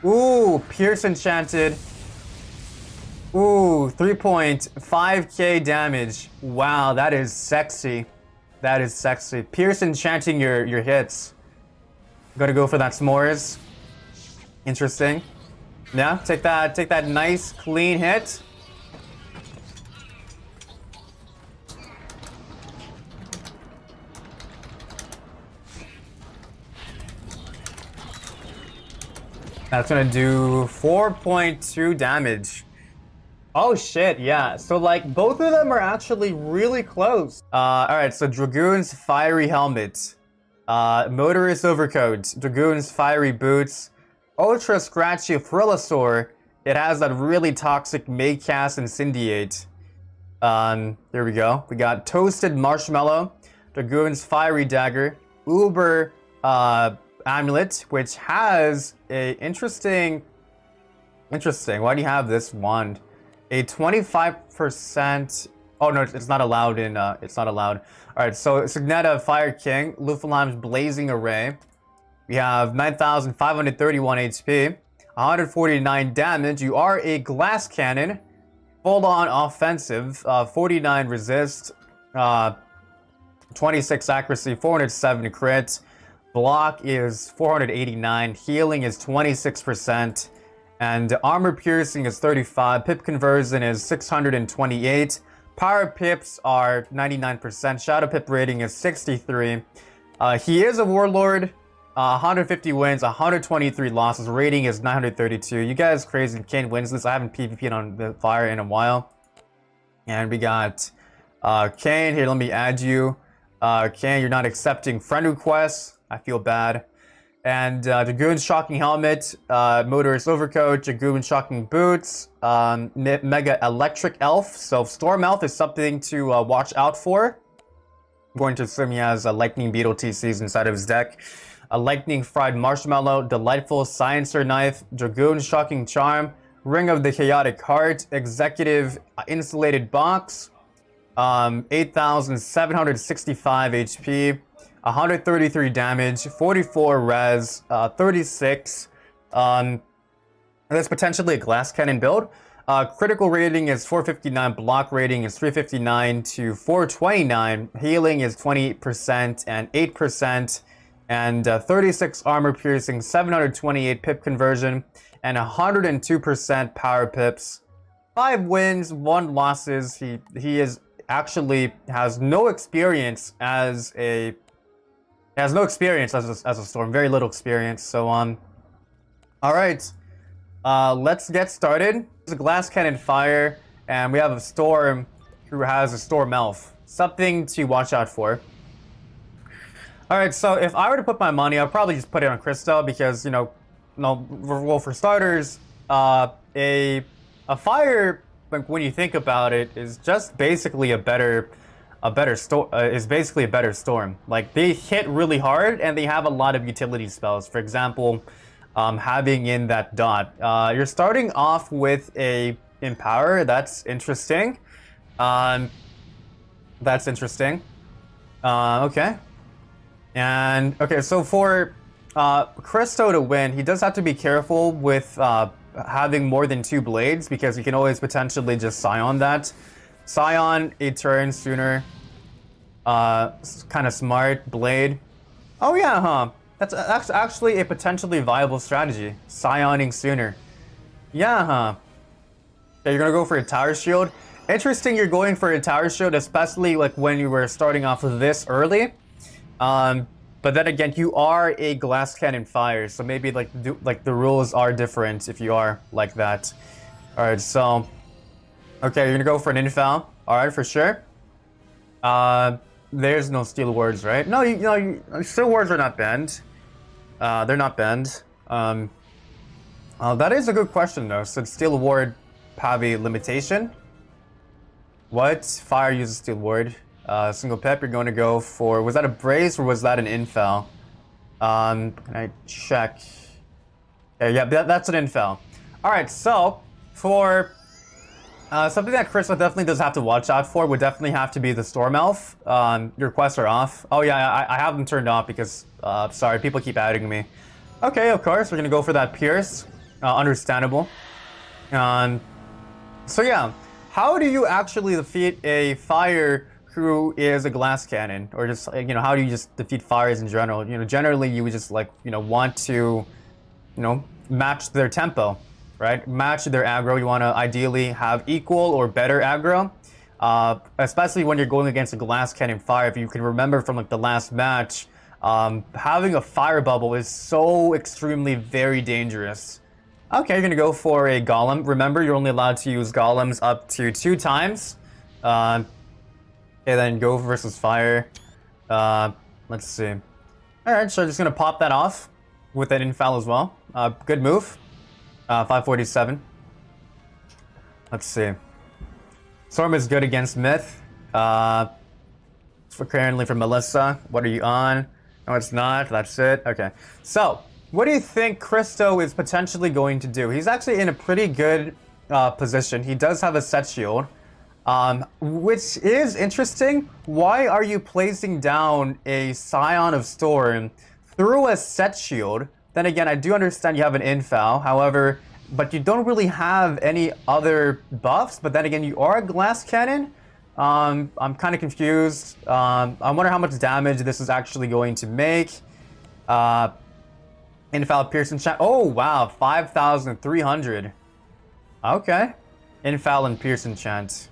Ooh, Pierce Enchanted. Ooh, 3.5k damage. Wow, that is sexy. That is sexy. Pierce enchanting your hits. Gotta go for that s'mores. Interesting. Yeah, take that nice clean hit. That's gonna do 4.2 damage. Oh shit, yeah. So like both of them are actually really close. Alright, so Dragoon's Fiery Helmet. Motorist Overcoat. Dragoon's Fiery Boots. Ultra Scratchy Thrillosaur. It has that really toxic Maycast Incendiate. Here we go. We got Toasted Marshmallow. Dragoon's Fiery Dagger. Uber Amulet, which has a interesting... Why do you have this wand? A 25%... Oh no, it's not allowed in... it's not allowed. Alright, so Signeta Fire King. Lufenheim's Blazing Array. We have 9,531 HP. 149 damage. You are a Glass Cannon. Full-on offensive. 49 resist. 26 accuracy. 407 crit. Block is 489. Healing is 26%. And armor piercing is 35. Pip conversion is 628. Power pips are 99%. Shadow pip rating is 63. He is a warlord. 150 wins, 123 losses. Rating is 932. You guys crazy. Kane wins this. I haven't PvP'd on the fire in a while. And we got Kane. Here, let me add you. Kane, you're not accepting friend requests. I feel bad. And Dragoon's Shocking Helmet, Motorist Overcoat, Dragoon's Shocking Boots, Mega Electric Elf. So Storm Elf is something to watch out for. I'm going to assume he has Lightning Beetle TCs inside of his deck. A Lightning Fried Marshmallow, Delightful Sciencer Knife, Dragoon's Shocking Charm, Ring of the Chaotic Heart, Executive Insulated Box, 8,765 HP. 133 damage, 44 res, 36. That's potentially a Glass Cannon build. Critical rating is 459, block rating is 359 to 429. Healing is 20% and 8%. And 36 armor piercing, 728 pip conversion, and 102% power pips. 5 wins, 1 losses. He is actually has no experience as a... He has no experience as a Storm, very little experience. So alright, let's get started. There's a Glass Cannon Fire, and we have a Storm who has a Storm Elf. Something to watch out for. Alright, so if I were to put my money, I'd probably just put it on Crystal because, well, for starters, a Fire, like when you think about it, is just basically a better storm. Like they hit really hard and they have a lot of utility spells. For example, having in that dot. You're starting off with a Empower. That's interesting. Okay. And okay, so for Christo to win, he does have to be careful with having more than 2 blades because he can always potentially just Scion that. Scion a turn sooner. Kind of smart. Blade. Oh yeah, huh? That's actually a potentially viable strategy. Scioning sooner. Yeah, huh? Okay, you're gonna go for a Tower Shield. Interesting you're going for a Tower Shield, especially like when you were starting off this early. But then again, you are a Glass Cannon Fire, so maybe like the rules are different if you are like that. Alright, so... Okay, you're gonna go for an Infal. Alright, for sure. There's no Steel Words, right? No, Steel Words are not banned. They're not banned. That is a good question, though. So Steel Ward have a limitation? What? Fire uses Steel Ward. Single pep, you're going to go for... Was that a Brace or was that an Infal? Can I check? Okay, yeah, that's an Infal. Alright, so for... something that Crystal definitely does have to watch out for would definitely have to be the Storm Elf. Your quests are off. Oh yeah, I have them turned off because, sorry, people keep adding me. Okay, of course, we're gonna go for that Pierce. understandable. So yeah, how do you actually defeat a fire who is a glass cannon, or just how do you just defeat fires in general? Generally you would just want to match their tempo, right? Match their aggro. You want to ideally have equal or better aggro, especially when you're going against a glass cannon fire. If you can remember from like the last match, having a fire bubble is so extremely very dangerous. Okay, you're gonna go for a golem. Remember, you're only allowed to use golems up to 2 times. Okay, then go versus fire. Let's see. All right, so I'm just gonna pop that off with an infal as well. Good move. 547. Let's see. Storm is good against Myth. Currently for Melissa. What are you on? No, it's not. That's it. Okay. So, what do you think Christo is potentially going to do? He's actually in a pretty good position. He does have a set shield, which is interesting. Why are you placing down a Scion of Storm through a set shield? Then again, I do understand you have an infal, however, but you don't really have any other buffs. But then again, you are a glass cannon. I'm kind of confused. I wonder how much damage this is actually going to make. Infal Pierce Enchant. Oh wow, 5,300. Okay. Infal and Pierce Enchant.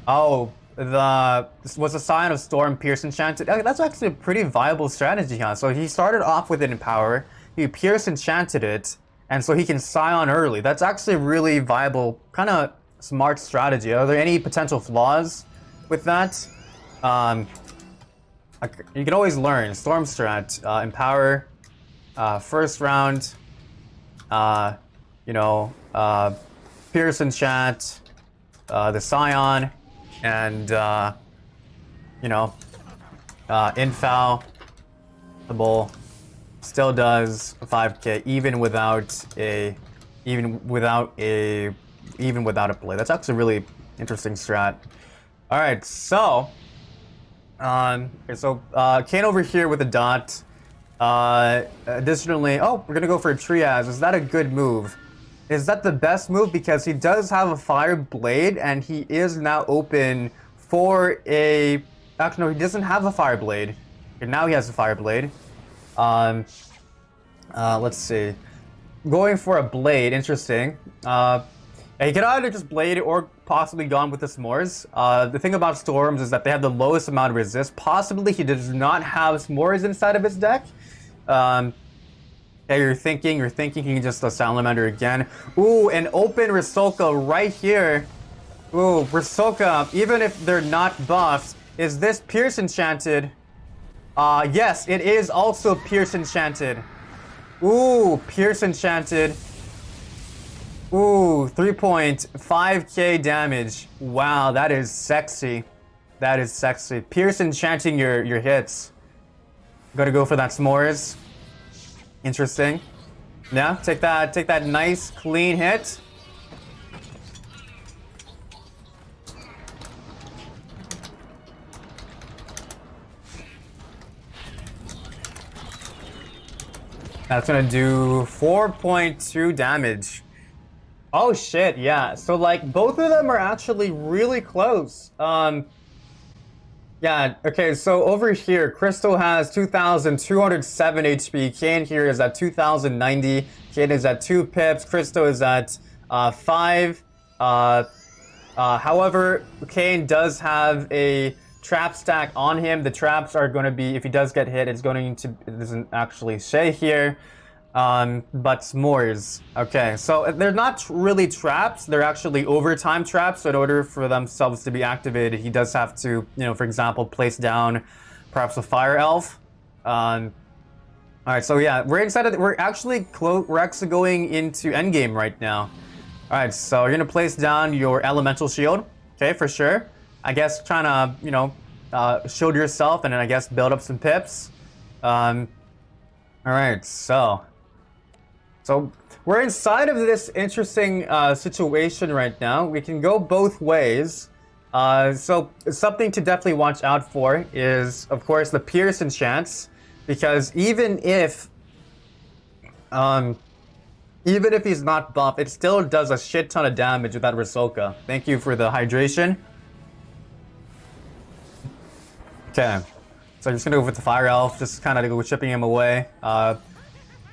Oh, was the Scion of Storm Pierce Enchanted? That's actually a pretty viable strategy, huh? So he started off with it in power, he Pierce Enchanted it, and so he can Scion early. That's actually a really viable, kind of smart strategy. Are there any potential flaws with that? You can always learn. Storm strat, Empower, first round, Pierce Enchant, the Scion, and infal. The bull still does 5k even without a play. That's actually a really interesting strat. All right, so Kane over here with a dot. Additionally, oh, we're gonna go for a Triaz. Is that a good move? Is that the best move? Because he does have a fire blade, and he is now open for a. Actually, no, he doesn't have a fire blade. And now he has a fire blade. Let's see. Going for a blade, interesting. He could either just blade it or possibly gone with the s'mores. The thing about storms is that they have the lowest amount of resist. Possibly he does not have s'mores inside of his deck. Yeah, you're thinking he can just salamander again. Ooh, an open Rusalka right here. Ooh, Rusalka, even if they're not buffed, is this Pierce Enchanted? Yes, it is also Pierce Enchanted. Ooh, Pierce Enchanted. Ooh, 3.5k damage. Wow, that is sexy. That is sexy. Pierce Enchanting your hits. Gotta go for that s'mores. Interesting. Yeah, take that nice clean hit. That's gonna do 4.2 damage. Oh shit, yeah. So like both of them are actually really close. Yeah, okay, so over here, Crystal has 2,207 HP. Kane here is at 2,090. Kane is at 2 pips. Crystal is at 5. However, Kane does have a trap stack on him. The traps are going to be, if he does get hit, it doesn't actually say here. But s'mores. Okay, so they're not really traps, they're actually overtime traps. So in order for themselves to be activated, he does have to, for example, place down perhaps a fire elf. Alright, so yeah, we're excited. We're actually going into endgame right now. Alright, so you're gonna place down your elemental shield, okay, for sure. I guess trying to, shield yourself and then I guess build up some pips. Alright, so we're inside of this interesting situation right now. We can go both ways. So something to definitely watch out for is, of course, the Pierce enchants, because even if Even if he's not buff, it still does a shit ton of damage with that Rusalka. Thank you for the hydration. Okay. So I'm just gonna go with the Fire Elf, just kind of go chipping him away.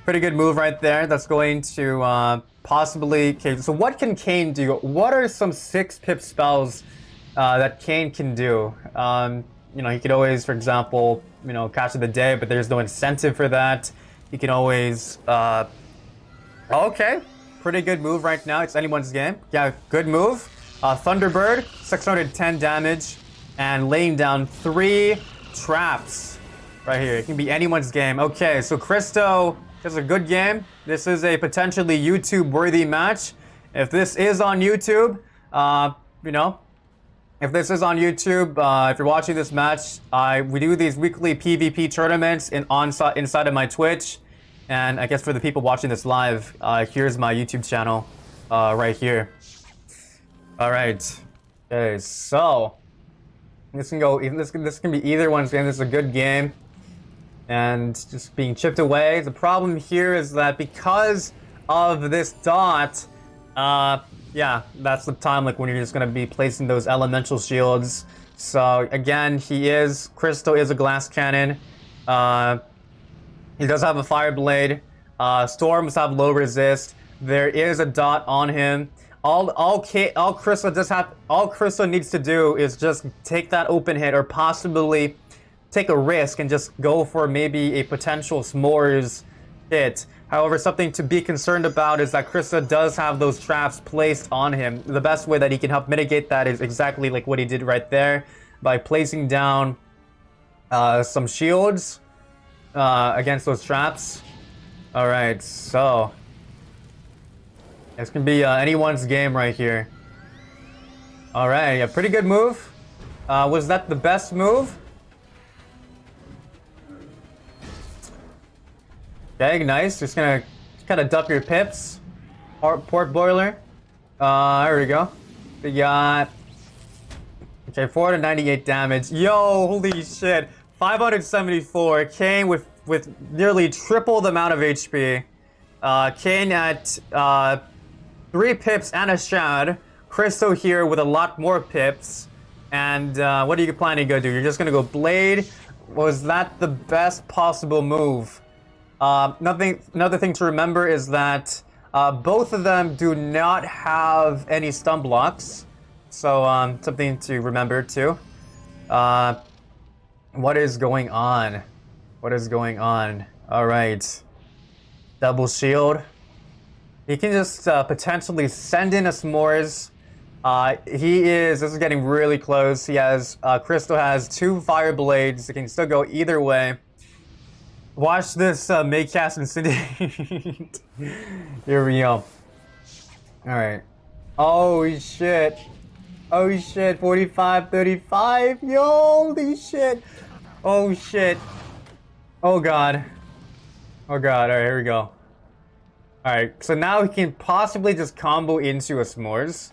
Pretty good move right there. That's going to possibly... Okay, so what can Kayn do? What are some 6-pip spells that Kayn can do? You know, he could always, for example, you know, Catch of the Day, but there's no incentive for that. He can always... Okay, pretty good move right now. It's anyone's game. Yeah, good move. Thunderbird, 610 damage, and laying down 3 traps right here. It can be anyone's game. Okay, so Christo is a good game. This is a potentially YouTube-worthy match. If this is on YouTube, you know, if this is on YouTube, if you're watching this match, we do these weekly PvP tournaments inside of my Twitch. And I guess for the people watching this live, here's my YouTube channel right here. All right. Okay, so this can go. This can be either one's game. This is a good game, and just being chipped away. The problem here is that because of this dot, yeah, that's the time like when you're just gonna be placing those elemental shields. So again, Christo is a glass cannon. He does have a fire blade. Storms have low resist. There is a dot on him. All Christo needs to do is just take that open hit, or possibly take a risk and just go for maybe a potential s'mores hit. However, something to be concerned about is that Christo does have those traps placed on him. The best way that he can help mitigate that is exactly like what he did right there, by placing down some shields against those traps. Alright, so it's gonna be anyone's game right here. Alright, yeah, pretty good move. Was that the best move? Okay, nice. Just gonna kind of duck your pips. Port boiler. There we go. We got... Okay, 498 damage. Yo, holy shit. 574. Kayn with nearly triple the amount of HP. Kayn at 3 pips and a shad. Christo here with a lot more pips. And what are you planning to go do? You're just gonna go Blade? Was that the best possible move? Another thing to remember is that both of them do not have any stun blocks. So something to remember too. What is going on? What is going on? Alright. Double shield. He can just potentially send in a s'mores. This is getting really close. He has, Christo has 2 fire blades. It can still go either way. Watch this Maycast Incendiate. Here we go. Alright. Oh shit. Oh shit, 45, 35. Yo, holy shit. Oh shit. Oh god. Oh god, alright, here we go. Alright, so now he can possibly just combo into a s'mores.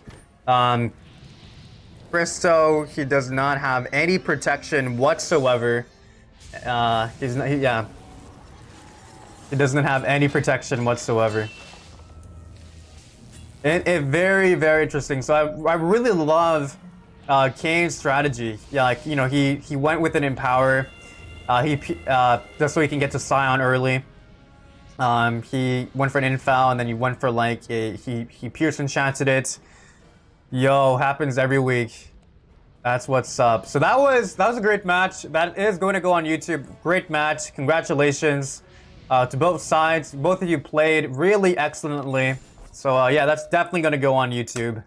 Christo, he does not have any protection whatsoever. He doesn't have any protection whatsoever. It very, very interesting. So I really love Kayn's strategy. Yeah, like, you know, he went with an Empower. Just so he can get to Scion early. He went for an Infal, and then he went for like he Pierce Enchanted it. Yo, happens every week. That's what's up. So that was a great match. That is going to go on YouTube. Great match. Congratulations to both sides. Both of you played really excellently. So yeah, that's definitely going to go on YouTube.